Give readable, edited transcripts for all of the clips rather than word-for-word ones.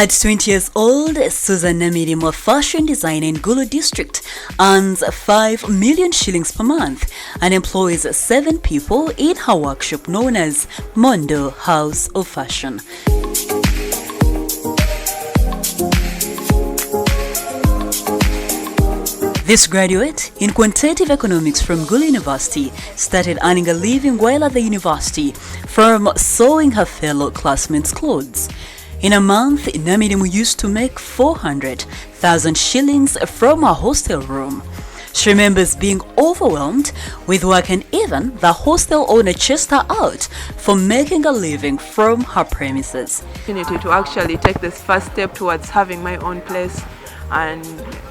At 20 years old, Susan Namirimo, a fashion designer in Gulu district, earns 5 million shillings per month and employs 7 people in her workshop known as Mondo House of Fashion. This graduate in quantitative economics from Gulu University started earning a living while at the university from sewing her fellow classmates' clothes. In a month, Namirimu used to make 400,000 shillings from her hostel room. She remembers being overwhelmed with work, and even the hostel owner chased her out for making a living from her premises. Opportunity to actually take this first step towards having my own place and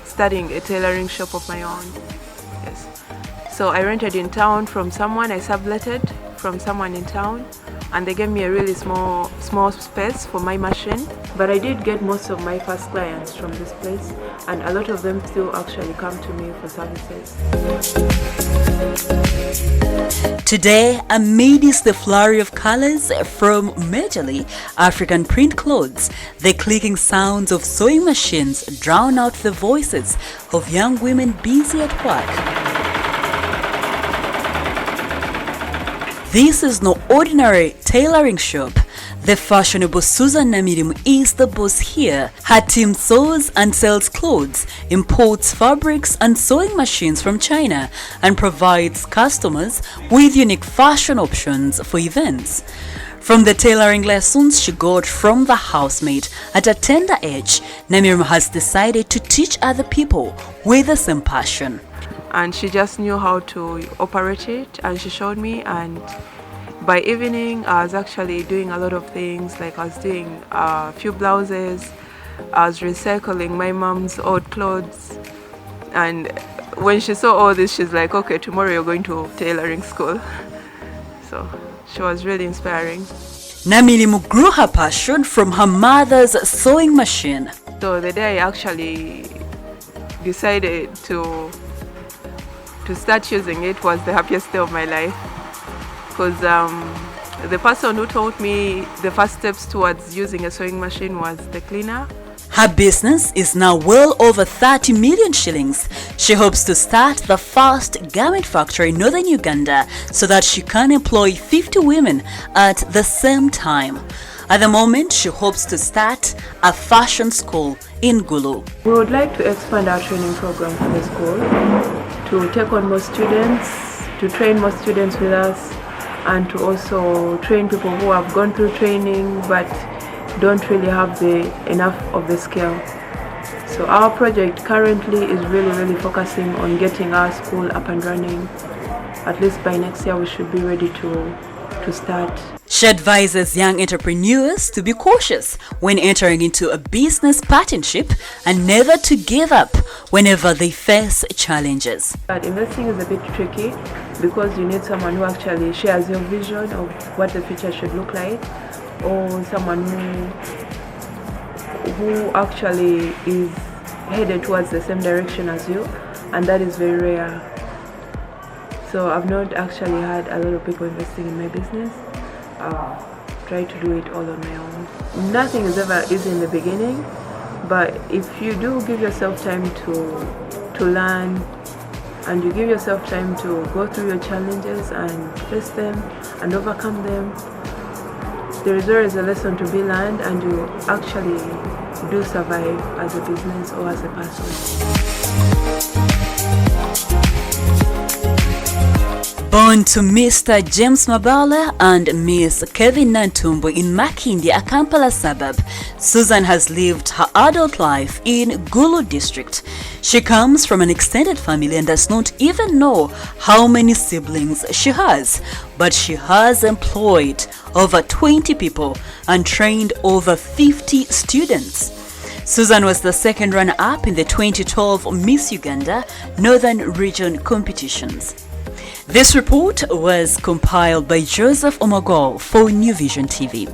starting a tailoring shop of my own. Yes. So I rented in town from someone, I subletted from someone in town, and they gave me a really small space for my machine. But I did get most of my first clients from this place, and a lot of them still actually come to me for services. Today, amidst the flurry of colors from majorly African print clothes, the clicking sounds of sewing machines drown out the voices of young women busy at work. This is no ordinary tailoring shop. The fashionable Susan Namirimu is the boss here. Her team sews and sells clothes, imports fabrics and sewing machines from China, and provides customers with unique fashion options for events. From the tailoring lessons she got from the housemaid at a tender age, Namirimu has decided to teach other people with the same passion. And she just knew how to operate it, and she showed me, and by evening I was actually doing a lot of things. Like I was doing a few blouses, I was recycling my mom's old clothes, and when she saw all this, she's like, okay, tomorrow you're going to tailoring school. So she was really inspiring. Namirimu grew her passion from her mother's sewing machine. So the day I actually decided to start using it was the happiest day of my life, because the person who taught me the first steps towards using a sewing machine was the cleaner. Her business is now well over 30 million shillings. She hopes to start the first garment factory in northern Uganda so that she can employ 50 women at the same time. At the moment, she hopes to start a fashion school in Gulu. We would like to expand our training program for the school, to take on more students, to train more students with us, and to also train people who have gone through training but don't really have enough of the skill. So our project currently is really focusing on getting our school up and running. At least by next year we should be ready to start. She advises young entrepreneurs to be cautious when entering into a business partnership and never to give up whenever they face challenges. But investing is a bit tricky because you need someone who actually shares your vision of what the future should look like, or someone who actually is headed towards the same direction as you, and that is very rare. So I've not actually had a lot of people investing in my business. Try to do it all on my own. Nothing is ever easy in the beginning, but if you do give yourself time to learn, and you give yourself time to go through your challenges and face them and overcome them, there is always a lesson to be learned, and you actually do survive as a business or as a person. Born to Mr. James Mabala and Miss Kevin Nantumbo in Makindi, a Kampala suburb, Susan has lived her adult life in Gulu district. She comes from an extended family and does not even know how many siblings she has, but she has employed over 20 people and trained over 50 students. Susan was the second runner-up in the 2012 Miss Uganda Northern Region competitions. This report was compiled by Joseph Omagol for New Vision TV.